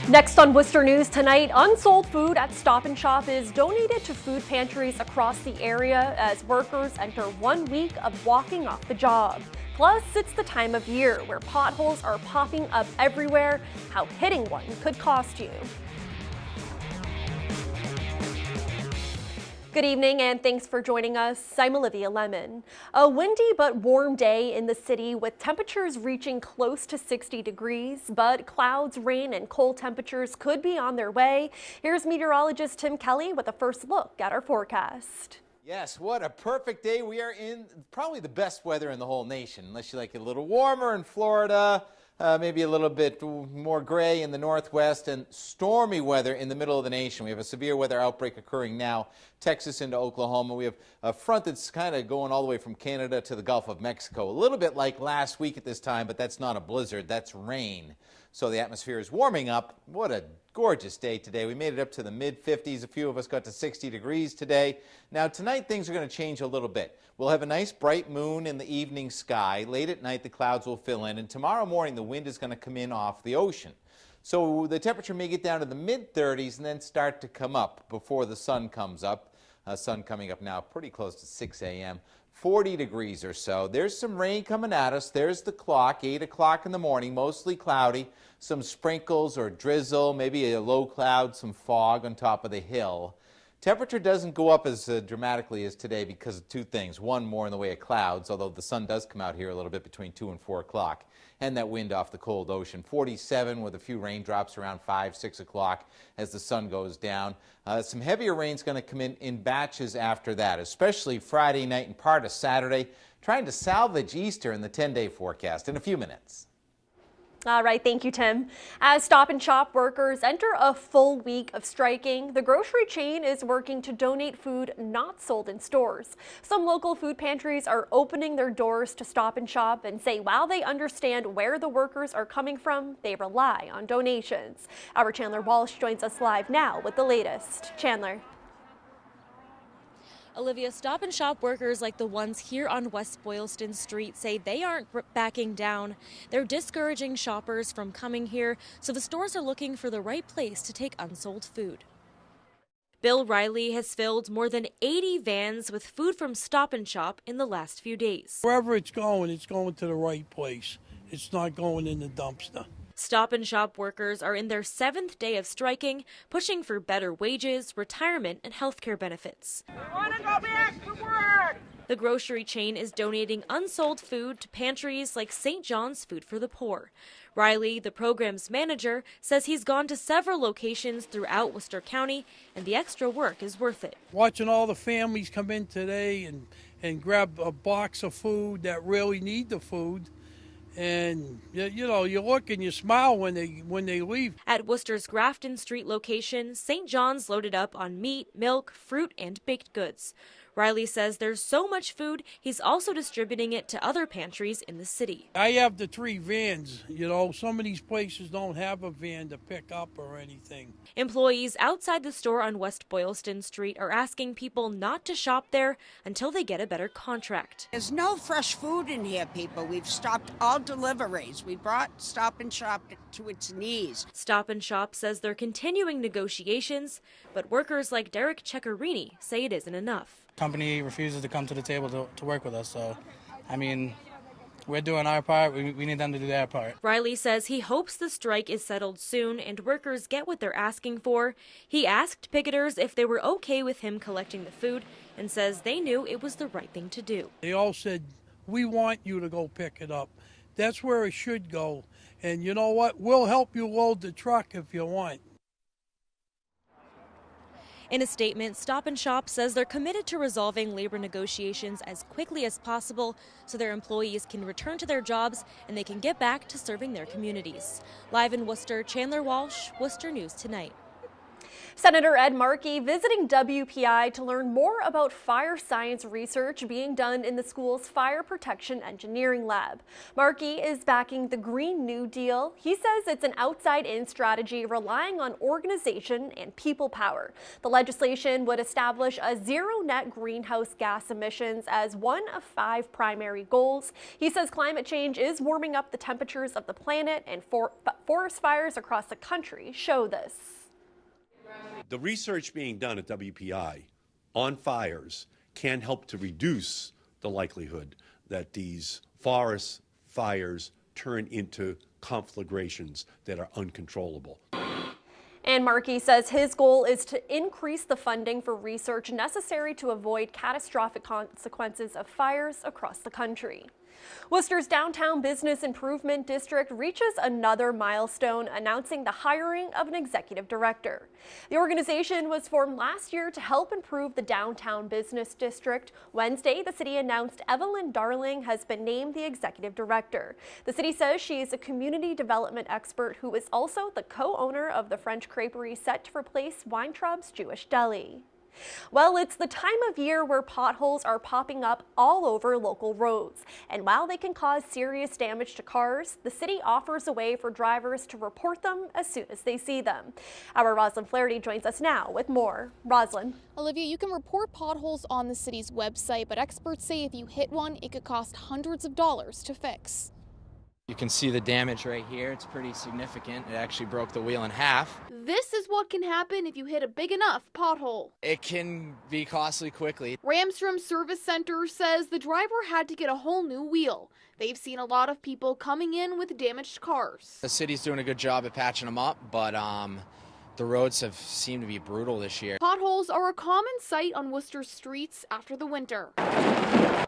Next on Worcester News tonight, unsold food at Stop & Shop is donated to food pantries across the area as workers enter 1 week of walking off the job. Plus, it's the time of year where potholes are popping up everywhere, how hitting one could cost you. Good evening and thanks for joining us. I'm Olivia Lemon. A windy but warm day in the city with temperatures reaching close to 60 degrees, but clouds, rain, and cold temperatures could be on their way. Here's meteorologist Tim Kelly with a first look at our forecast. Yes, what a perfect day. We are in probably the best weather in the whole nation, unless you like it a little warmer in Florida. Maybe a little bit more gray in the northwest and stormy weather in the middle of the nation. We have a severe weather outbreak occurring now, Texas into Oklahoma. We have a front that's kind of going all the way from Canada to the Gulf of Mexico. A little bit like last week at this time, but that's not a blizzard, that's rain. So the atmosphere is warming up. What a gorgeous day today. We made it up to the mid-50s. A few of us got to 60 degrees today. Now tonight things are going to change a little bit. We'll have a nice bright moon in the evening sky. Late at night the clouds will fill in, and tomorrow morning the wind is going to come in off the ocean. So the temperature may get down to the mid-30s and then start to come up before the sun comes up. Sun coming up now pretty close to 6 a.m. 40 degrees or so. There's some rain coming at us. There's the clock, 8 o'clock in the morning, mostly cloudy. Some sprinkles or drizzle, maybe a low cloud, some fog on top of the hill. Temperature doesn't go up as dramatically as today because of two things. One, more in the way of clouds, although the sun does come out here a little bit between 2 and 4 o'clock. And that wind off the cold ocean. 47 with a few raindrops around 5, 6 o'clock as the sun goes down. Some heavier rain's going to come in batches after that, especially Friday night and part of Saturday. Trying to salvage Easter in the 10-day forecast in a few minutes. All right, thank you, Tim. As Stop & Shop workers enter a full week of striking, the grocery chain is working to donate food not sold in stores. Some local food pantries are opening their doors to Stop & Shop and say while they understand where the workers are coming from, they rely on donations. Our Chandler Walsh joins us live now with the latest. Chandler. Olivia, Stop & Shop workers like the ones here on West Boylston Street say they aren't backing down. They're discouraging shoppers from coming here, so the stores are looking for the right place to take unsold food. Bill Riley has filled more than 80 vans with food from Stop & Shop in the last few days. Wherever it's going to the right place. It's not going in the dumpster. Stop & Shop workers are in their 7th day of striking, pushing for better wages, retirement, and health care benefits. We want to go back to work! The grocery chain is donating unsold food to pantries like St. John's Food for the Poor. Riley, the program's manager, says he's gone to several locations throughout Worcester County, and the extra work is worth it. Watching all the families come in today and grab a box of food that really need the food. And, you know, you look and you smile when they leave. At Worcester's Grafton Street location, St. John's loaded up on meat, milk, fruit, and baked goods. Riley says there's so much food, he's also distributing it to other pantries in the city. I have the 3 vans. You know, some of these places don't have a van to pick up or anything. Employees outside the store on West Boylston Street are asking people not to shop there until they get a better contract. There's no fresh food in here, people. We've stopped all deliveries. We brought Stop & Shop to its knees. Stop & Shop says they're continuing negotiations, but workers like Derek Ceccarini say it isn't enough. Company refuses to come to the table to work with us, so I mean, we're doing our part. We need them to do their part. Riley says he hopes the strike is settled soon and workers get what they're asking for. He asked picketers if they were okay with him collecting the food and says they knew it was the right thing to do. They all said, we want you to go pick it up. That's where it should go. And you know what? We'll help you load the truck if you want. In a statement, Stop & Shop says they're committed to resolving labor negotiations as quickly as possible so their employees can return to their jobs and they can get back to serving their communities. Live in Worcester, Chandler Walsh, Worcester News Tonight. Senator Ed Markey visiting WPI to learn more about fire science research being done in the school's Fire Protection Engineering Lab. Markey is backing the Green New Deal. He says it's an outside-in strategy relying on organization and people power. The legislation would establish a zero net greenhouse gas emissions as one of 5 primary goals. He says climate change is warming up the temperatures of the planet, and forest fires across the country show this. The research being done at WPI on fires can help to reduce the likelihood that these forest fires turn into conflagrations that are uncontrollable. And Markey says his goal is to increase the funding for research necessary to avoid catastrophic consequences of fires across the country. Worcester's Downtown Business Improvement District reaches another milestone, announcing the hiring of an executive director. The organization was formed last year to help improve the downtown business district. Wednesday, the city announced Evelyn Darling has been named the executive director. The city says she is a community development expert who is also the co-owner of the French creperie set to replace Weintraub's Jewish Deli. Well, it's the time of year where potholes are popping up all over local roads. And while they can cause serious damage to cars, the city offers a way for drivers to report them as soon as they see them. Our Rosalind Flaherty joins us now with more. Rosalind. Olivia, you can report potholes on the city's website, but experts say if you hit one, it could cost hundreds of dollars to fix. You can see the damage right here. It's pretty significant. It actually broke the wheel in half. This is what can happen if you hit a big enough pothole. It can be costly quickly. Ramstrom Service Center says the driver had to get a whole new wheel. They've seen a lot of people coming in with damaged cars. The city's doing a good job at patching them up, but the roads have seemed to be brutal this year. Potholes are a common sight on Worcester streets after the winter.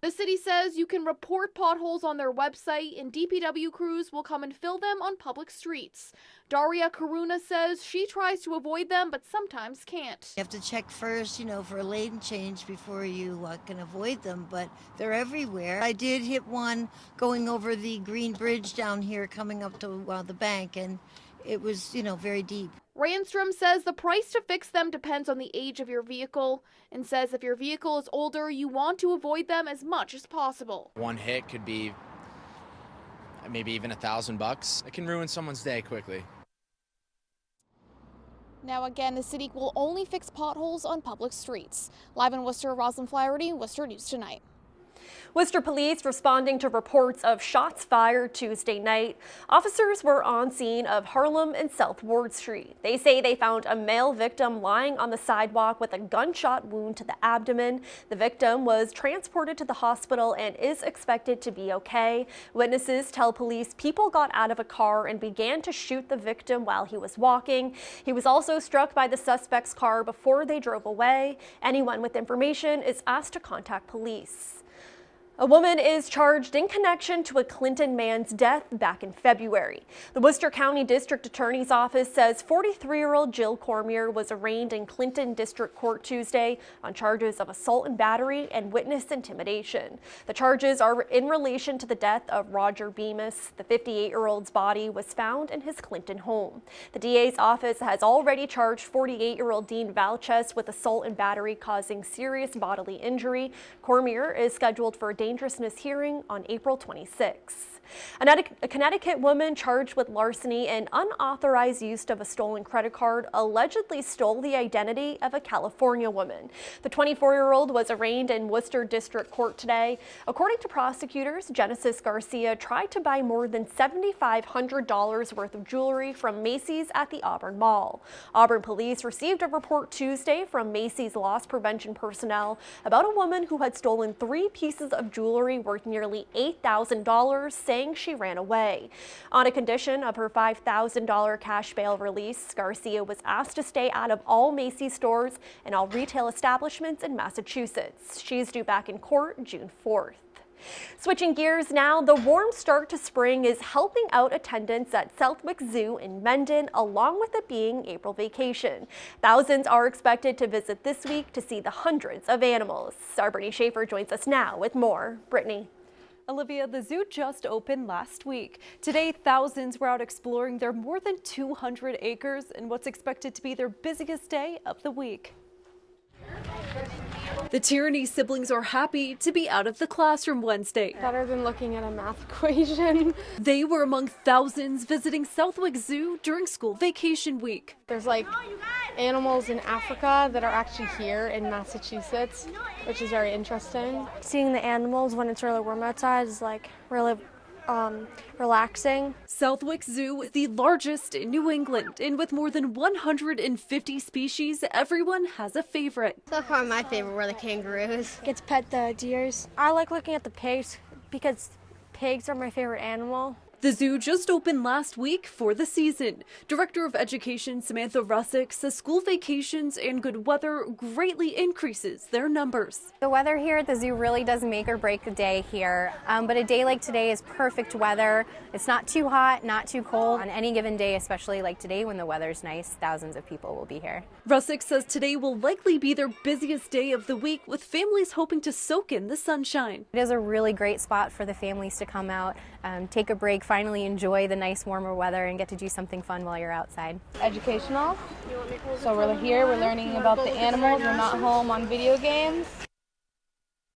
The city says you can report potholes on their website, and DPW crews will come and fill them on public streets. Daria Karuna says she tries to avoid them, but sometimes can't. You have to check first, for a lane change before you can avoid them, but they're everywhere. I did hit one going over the Green Bridge down here coming up to the bank, and it was, very deep. Randstrom says the price to fix them depends on the age of your vehicle, and says if your vehicle is older, you want to avoid them as much as possible. One hit could be maybe even $1,000. It can ruin someone's day quickly. Now again, the city will only fix potholes on public streets. Live in Worcester, Rosalind Flaherty, Worcester News Tonight. Worcester police responding to reports of shots fired Tuesday night. Officers were on scene of Harlem and South Ward Street. They say they found a male victim lying on the sidewalk with a gunshot wound to the abdomen. The victim was transported to the hospital and is expected to be okay. Witnesses tell police people got out of a car and began to shoot the victim while he was walking. He was also struck by the suspect's car before they drove away. Anyone with information is asked to contact police. A woman is charged in connection to a Clinton man's death back in February. The Worcester County District Attorney's Office says 43-year-old Jill Cormier was arraigned in Clinton District Court Tuesday on charges of assault and battery and witness intimidation. The charges are in relation to the death of Roger Bemis. The 58-year-old's body was found in his Clinton home. The DA's office has already charged 48-year-old Dean Valches with assault and battery causing serious bodily injury. Cormier is scheduled for a dangerousness hearing on April 26. A Connecticut woman charged with larceny and unauthorized use of a stolen credit card allegedly stole the identity of a California woman. The 24-year-old was arraigned in Worcester District Court today. According to prosecutors, Genesis Garcia tried to buy more than $7,500 worth of jewelry from Macy's at the Auburn Mall. Auburn police received a report Tuesday from Macy's loss prevention personnel about a woman who had stolen 3 pieces of jewelry worth nearly $8,000, saying she ran away. On a condition of her $5,000 cash bail release, Garcia was asked to stay out of all Macy's stores and all retail establishments in Massachusetts. She's due back in court June 4th. Switching gears now, the warm start to spring is helping out attendance at Southwick Zoo in Mendon, along with it being April vacation. Thousands are expected to visit this week to see the hundreds of animals. Our Brittany Schaefer joins us now with more. Brittany. Olivia, the zoo just opened last week. Today, thousands were out exploring their more than 200 acres in what's expected to be their busiest day of the week. The Tyranny siblings are happy to be out of the classroom Wednesday. Better than looking at a math equation. They were among thousands visiting Southwick Zoo during school vacation week. There's like animals in Africa that are actually here in Massachusetts, which is very interesting. Seeing the animals when it's really warm outside is like really relaxing. Southwick Zoo is the largest in New England, and with more than 150 species, everyone has a favorite. So far, my favorite were the kangaroos. Get to pet the deers. I like looking at the pigs because pigs are my favorite animal. The zoo just opened last week for the season. Director of Education Samantha Russick says school vacations and good weather greatly increases their numbers. The weather here at the zoo really does make or break the day here, but a day like today is perfect weather. It's not too hot, not too cold. On any given day, especially like today when the weather's nice, thousands of people will be here. Russick says today will likely be their busiest day of the week, with families hoping to soak in the sunshine. It is a really great spot for the families to come out, take a break, finally enjoy the nice warmer weather and get to do something fun while you're outside. Educational. So we're here, we're learning about the animals, we're not home on video games.